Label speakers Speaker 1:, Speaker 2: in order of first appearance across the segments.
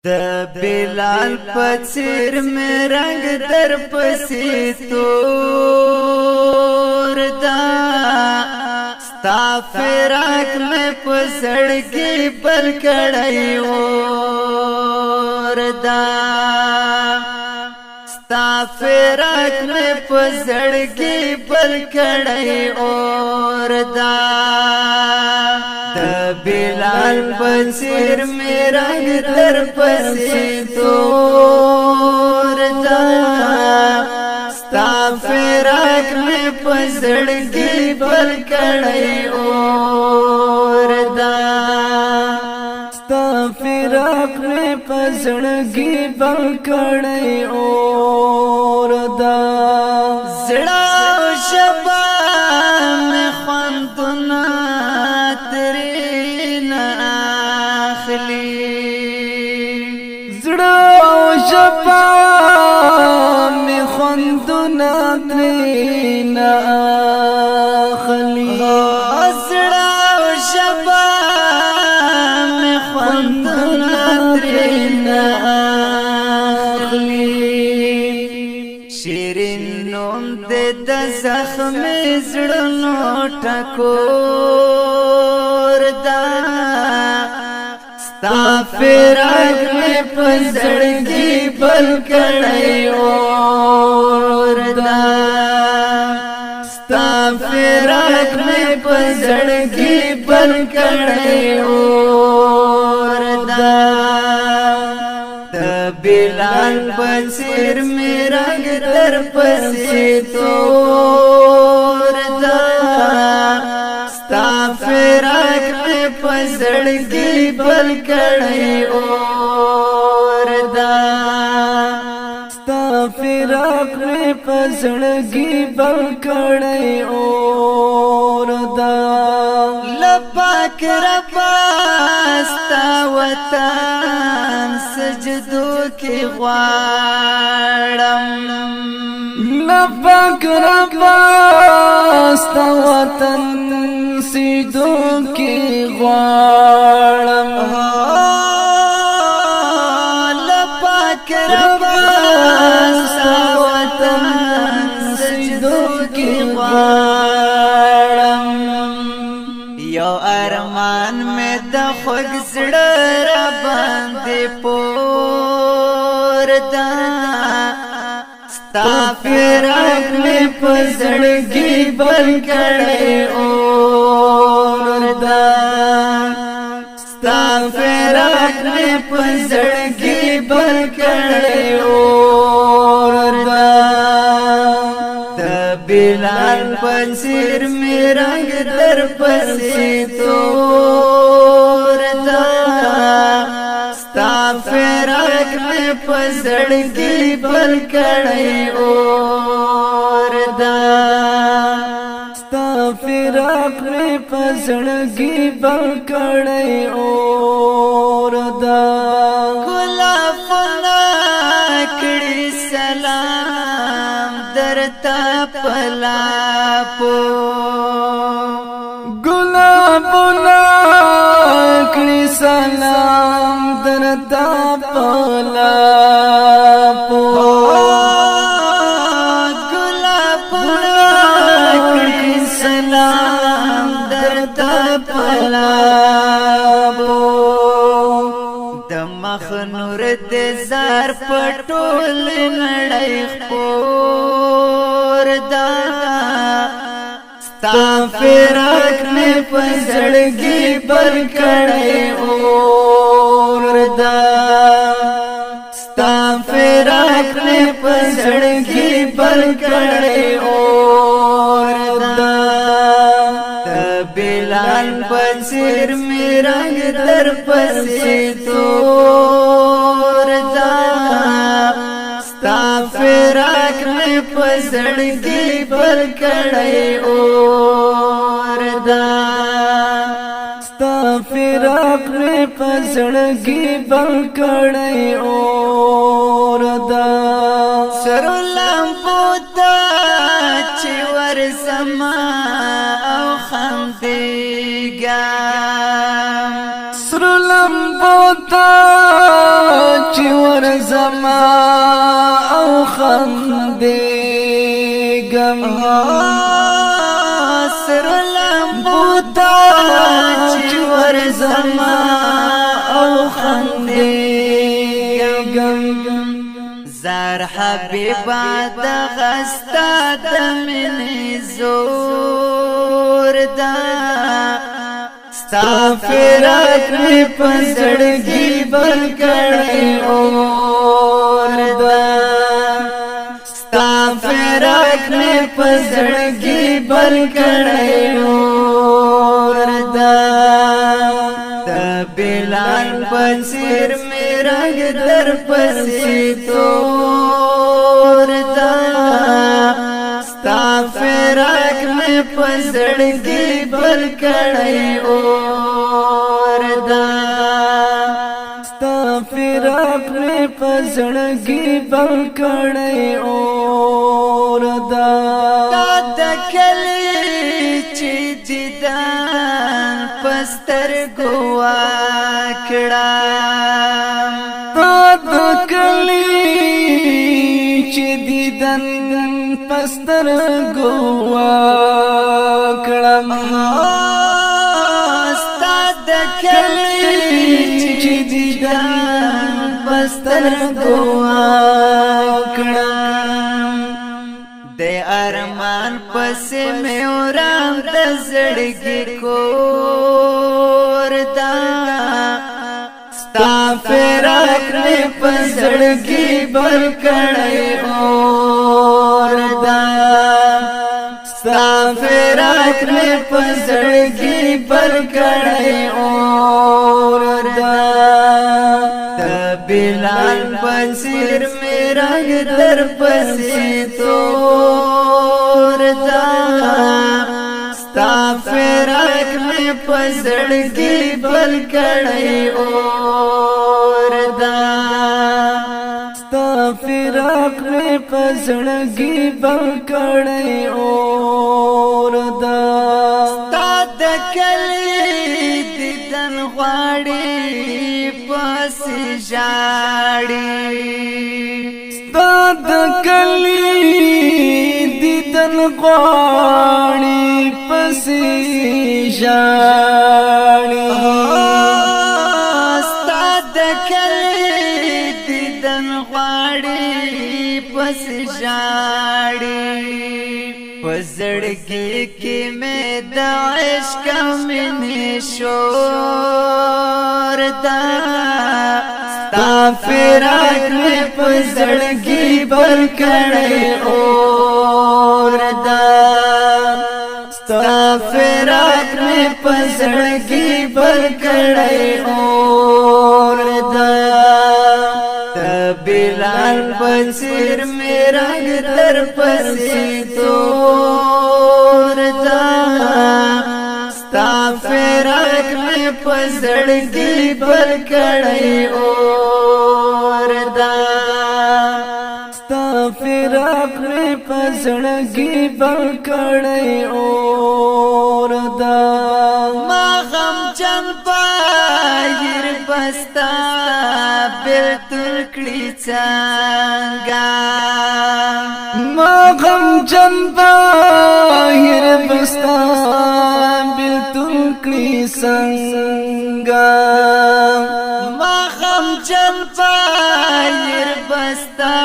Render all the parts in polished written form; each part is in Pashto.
Speaker 1: د بلال پڅیر میں رنگ در پسی تور دا ستا فراق میں پسڑکی پر کڑائی اور دا ستا فراق میں پسڑکی پر کڑائی اور دا بلال پڅیر میں رنگ در پسی تور دا ستا فراق میں پسڑکی پر کڑائی اور دا
Speaker 2: ستا فراق میں پسڑکی پر کڑائی اور دا
Speaker 1: زڑا شبا میں خواندنا
Speaker 2: شپا میں خوندنا ترینا آخلی
Speaker 1: زڑا شپا میں خوندنا ترینا آخلی شیرین نوم دے دا زخم زڑنو ٹھکور دا ستا فراق میں پسڑکی پر کڑائی اور دا ستا فراق میں پسڑکی پر کڑائی اور دا بلال پڅیر میں رنگ در پسی تور دا ستا فراق میں پسڑکی پر کڑائی اور دا
Speaker 2: ستا فراق میں پسڑکی پر کڑائی اور دا
Speaker 1: لپاک ربا ستا وطن سجدو کی غواړم
Speaker 2: لپاک ربا ستا وطن سجدو کی غواړم
Speaker 1: لپاک ربا ستا وطن سجدو کی غواړم یو ارمان میں د خوږ زړه را باندې پور دا ستا فراق میں پسڑکی پر کڑائی اور دا ستا فراق میں پسڑکی پر کڑائی اور دا بلال پڅیر میں رنگ در پسی تور دا ستا فراق میں پسڑکی پر کڑائی اور دا
Speaker 2: ستا فراق میں پسڑکی پر کڑائی اور دا
Speaker 1: گلابنا کڑی سلام درتا پلاپو
Speaker 2: گلابنا کڑی سلام درتا پلاپو
Speaker 1: گلابنا کڑی سلام درتا پلاپو دمخ نور دے زار پټول نړۍ خور دا ستا فراق میں پسڑکی پر کڑائی اور دا ستا فراق میں پسڑکی پر کڑائی اور دا بلال پڅیر میں رنگ در پسی تور دا ستا فراق میں پسڑکی پر کڑائی اور دا
Speaker 2: ستا فراق میں پسڑکی پر کڑائی اور دا
Speaker 1: سرو لمبو تا چی ورسما او خندیگا
Speaker 2: سرو لمبو تا زما او خندېږم
Speaker 1: سر لمبو ته چې ورځما او خندېږم زار حبیبا د غستا د مینې زور دا ستا فراق مې په زړګي بل کړی اور دا ستا فراق مې په زړګي بل کړی اور دا د بلال په څېر مې رنګ در پسې تور دا ستا فراق مې په زړګي بل کړی اور دا
Speaker 2: ستا فراق مې په زړګي بل کړی اور دا
Speaker 1: د کلی چې دیدن پسترګو واکړه
Speaker 2: د کلی چې دیدن پسترګو واکړم
Speaker 1: ستا د کلی چې دیدن پسترګو واکړم د ارمان پسې مې ورام د زړګي کور دا ستا فراق مې په زړګي بل کړی اور دا ستا فراق مې په زړګي بل کړی اور دا د بلال په څېر مې رنګ در پسې تور دا ستا فراق مې په زړګي بل کړی اور دا
Speaker 2: ستا فراق مې په زړګي بل کړی اور دا
Speaker 1: ستا د کلی دیدن غواړي پسې ژاړي
Speaker 2: ستا د کلی دیدن غواړي پسې ژاړي
Speaker 1: ستا د کلی دیدن غواړي پسې ژاړي په زړګي کې مې د عشق مینې شور دا ستا فراق مې په زړګي بل کړی اور دا ستا فراق مې په زړګي بل کړی اور دا د بلال په څېر مې رنګ در پسې تور دا ستا فراق مې په زړګي بل کړی اور دا
Speaker 2: ستا فراق مې په زړګي بل کړی اور دا
Speaker 1: ما غم جن باهر بستا بیلتون کړي څنګه
Speaker 2: ما غم جن باهر بستا بیلتون کړي څنګه
Speaker 1: ما غم جن باهر بستا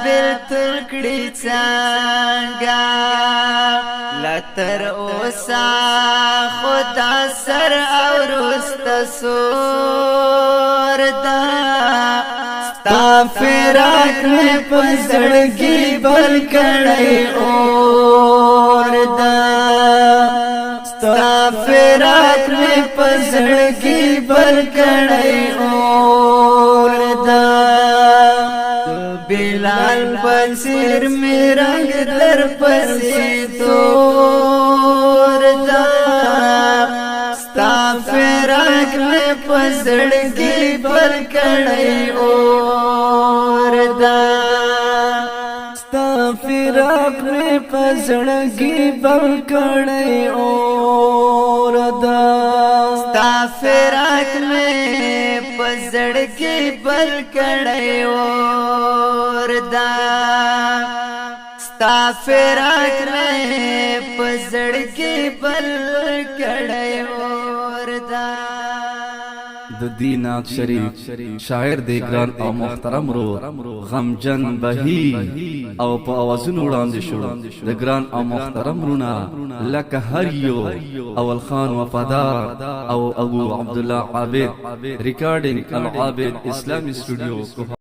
Speaker 1: بیلتون کړي څنګه لتر اوسا خدا سر او رست سور دا ستا فراق مې په زړګي بل کړی اور دا ستا فراق مې په زړګي بل کړی اور دا بلال په څېر مې رنګ در پسې تور دا ستا فراق مې په زړګي بل کړی اور دا
Speaker 2: ستا فراق مې په زړګي بل کړی اور دا
Speaker 1: ستا فراق مې په पजड़ के बल कड़े और दा स्ता फिराक में पजड़ के बल कड़े और दा
Speaker 2: दीनात शरीफ शायर दे ग्रान او محترم رو غمجن بهی او په اوازونو وړاندې شو د ګران او محترم رونا لکه هر یو اول خان وفادار او ابو عبد الله عابد ریکارډینګ العابد اسلامي سټوډیو